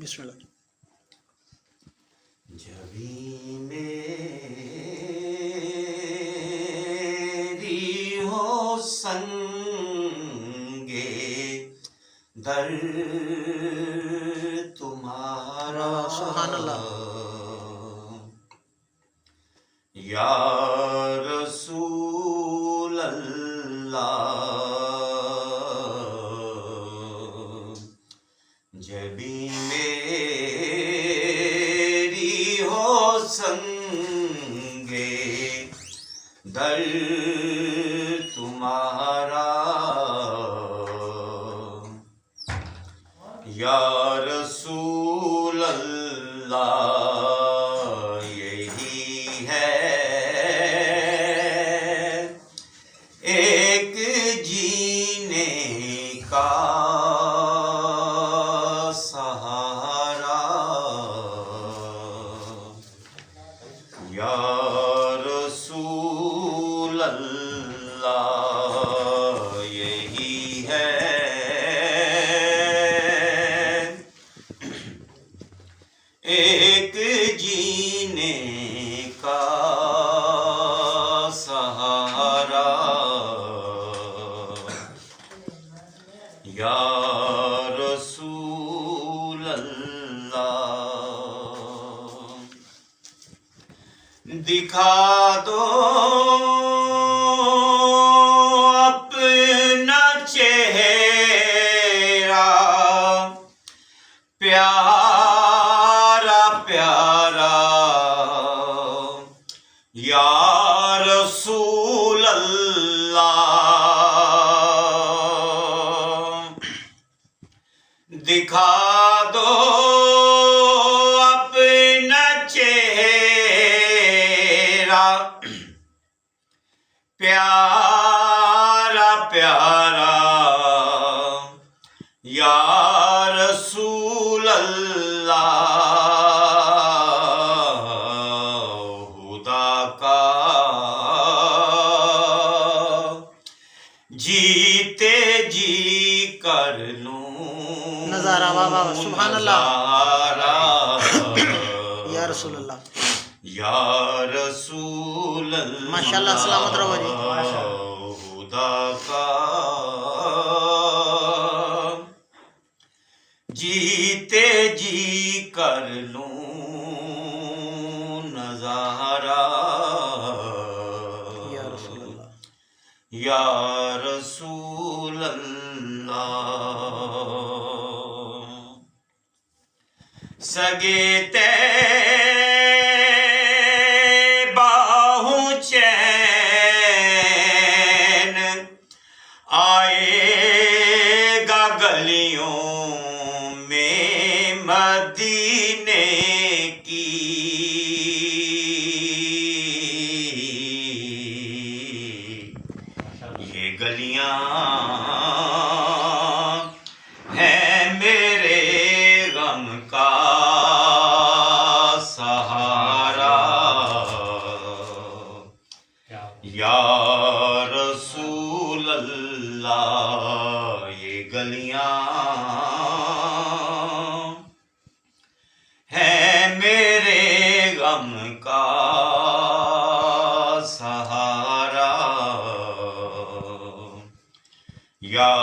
बिस्मिल्लाह। जबी मेरी हो संगे दर तुम्हारा, सुभान अल्लाह। या रसूल अल्लाह, जबी मेरी हो संगे दर तुम्हारा, या रसूल अल्लाह, यही है एक जीने का सहारा, या रसूल अल्लाह, यही है एक जीने का सहारा, या रसूल अल्लाह, दिखा दो अपना चेहरा प्यारा प्यारा, या रसूल अल्लाह, दिखा दो अपना चेहरा प्यारा प्यारा, या रसूल अल्लाह, खुदा का जीते जी कर लूं नज़ारा। वाह वाह, सुभान अल्लाह। नज़ारा, या रसूल अल्लाह। या रसूल अल्लाह, माशाल्लाह, सलामत रहो जी। खुदा का जीते जी कर लूं नज़ारा, या रसूल अल्लाह। या रसूल अल्लाह, सगे बाहों चैन आएगा गलियों में मदीने की, ये गलियां हैं मेरे गम का सहारा, या रसूल अल्लाह, ये गलियां हैं मेरे गम का सहारा, या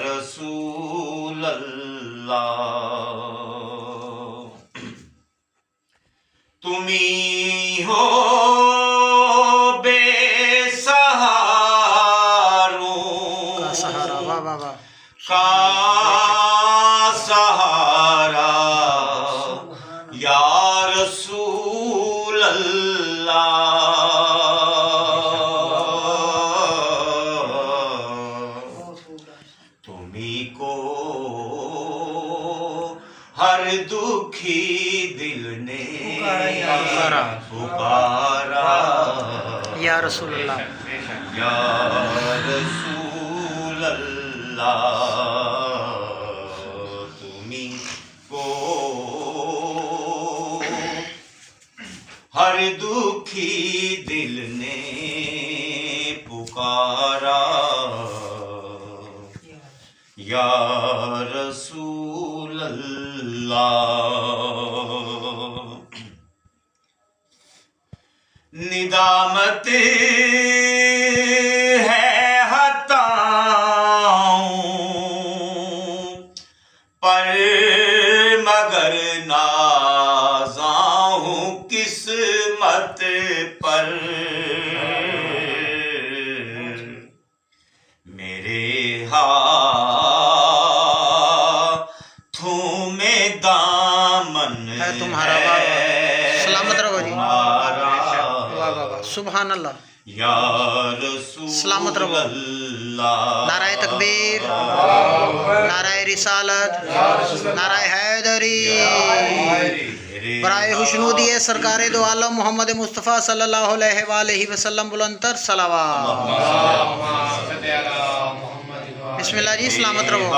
रसूल अल्लाह, तुमी हो बेसहारों का सहारा। वाह वाह वाह, का सहारा, या रसूल अल्लाह, तुम्ही को हर दुखी दिल ने पुकारा, या रसूल अल्लाह। या रसूल अल्लाह, तुम्ही को हर दुखी दिल ने पुकारा, या रसूल निदामत है हताऊं पर मगर नाज़ाऊं किस्मत पर। मेरे हाथों में दामन है तुम्हारा। सलामत रहो जी। तुम्हारा वाह वाह वाह, सुभान अल्लाह। या रसूल सलामत रहो। अल्लाह। नाराय तकबीर, नाराय रिसालत, नाराय हैदरी। बराए हुस्नुदी सरकार दो आलम मोहम्मद मुस्तफ़ा सल्लल्लाहु अलैहि वसल्लम बुलंदतर सलावत। बिस्मिल्लाह जी, सलामत रहो।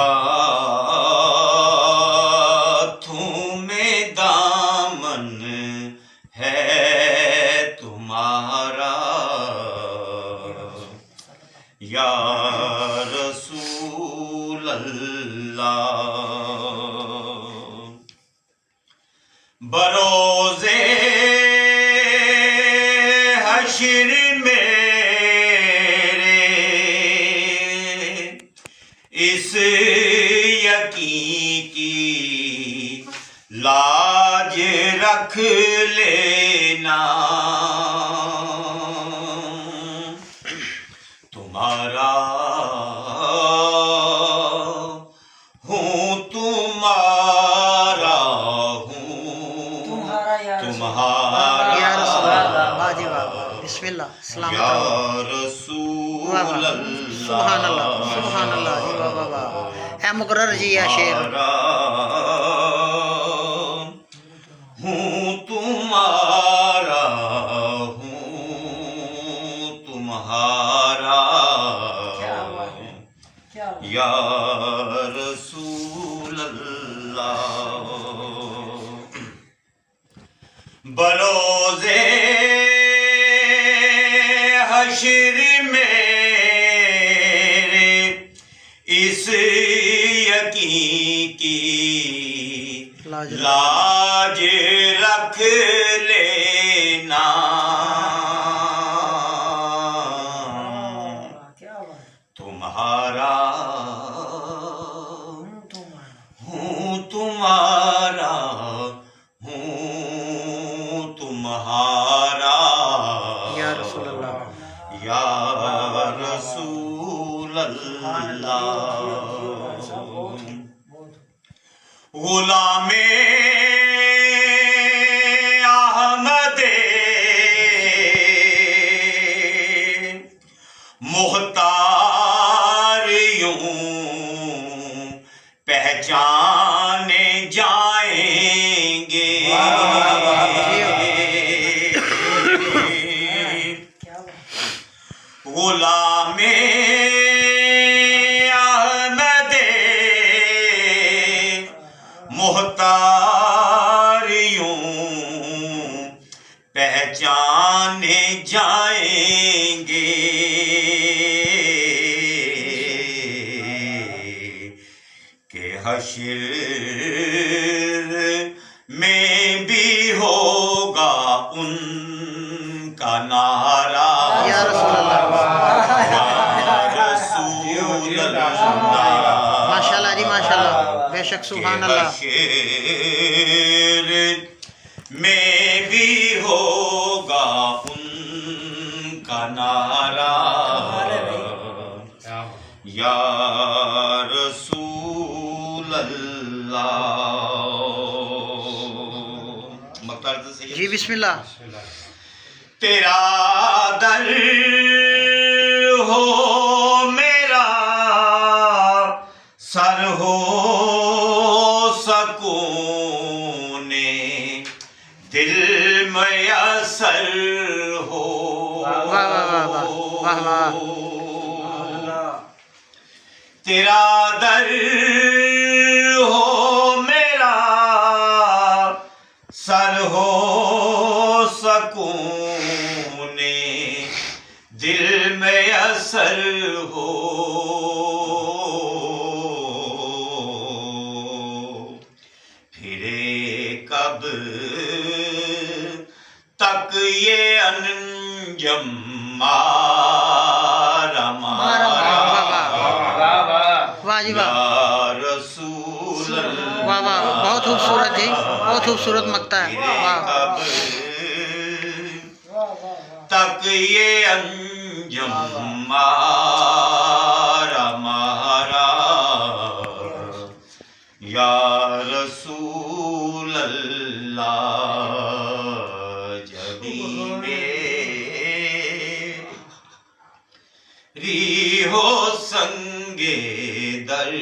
हाथों में दामन है तुम्हारा या रसूल अल्लाह। बरोज़े हश्र मेरे इस यकीन की लाज रख लेना। तुम्हारा हूँ तुम्हारा हूँ तुम्हारा या रसूल अल्लाह। वाह जी वाह। बिस्मिल्लाह, सलामत या रहो। रसूल वाह वाह, सुभान अल्लाह, अल्लाह। सुभान अल्लाह जी। वाह वाह वाह। है मुकर्रर जी या शेर। हूँ तुम्हारा हूँ तुम्हारा या रसूल अल्लाह। बरोज़े हश्र मेरे इस यकीन की लाज रख लेना। तुम्हारा हूँ तुम्हारा हूँ तुम्हारा या रसूल अल्लाह। या रसूल अल्लाह। गुलामे अहमदे मुख्तार यूं पहचाने जाएंगे। गुलामे अहमदे मुख्तार यूं पहचाने जाएंगे। के हश्र में भी होगा उनका नारा। या रसूल अल्लाह। माशाल्लाह जी, माशाल्लाह, बेशक, सुभान अल्लाह। हश्र में भी होगा उनका नारा या रसूल अल्लाह। जी बिस्मिल्लाह। तेरा दर हो मेरा सर हो सकूने दिल मयसर हो। वाह वाह वाह वाह वाह वाह। तेरा दर हो मेरा सर हो सकूने दिल में असर हो। कब तक ये अंजम मारा मारा वाह जी वाह, या रसूल वाह वाह, बहुत खूबसूरत जी, बहुत खूबसूरत मकता है। वाह कब तक ये अंजम मारा मारा या रसूल अल्लाह जबी मेरी हो संगे दर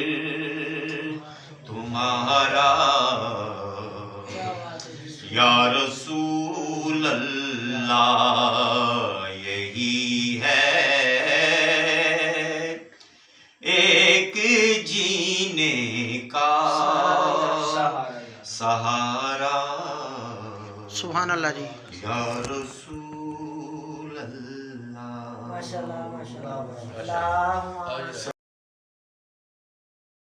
तुम्हारा या रसूल अल्लाह यही है एक जीने का सहारा सुभान अल्लाह जी। या रसूल अल्लाह। माशाल्लाह माशाल्लाह।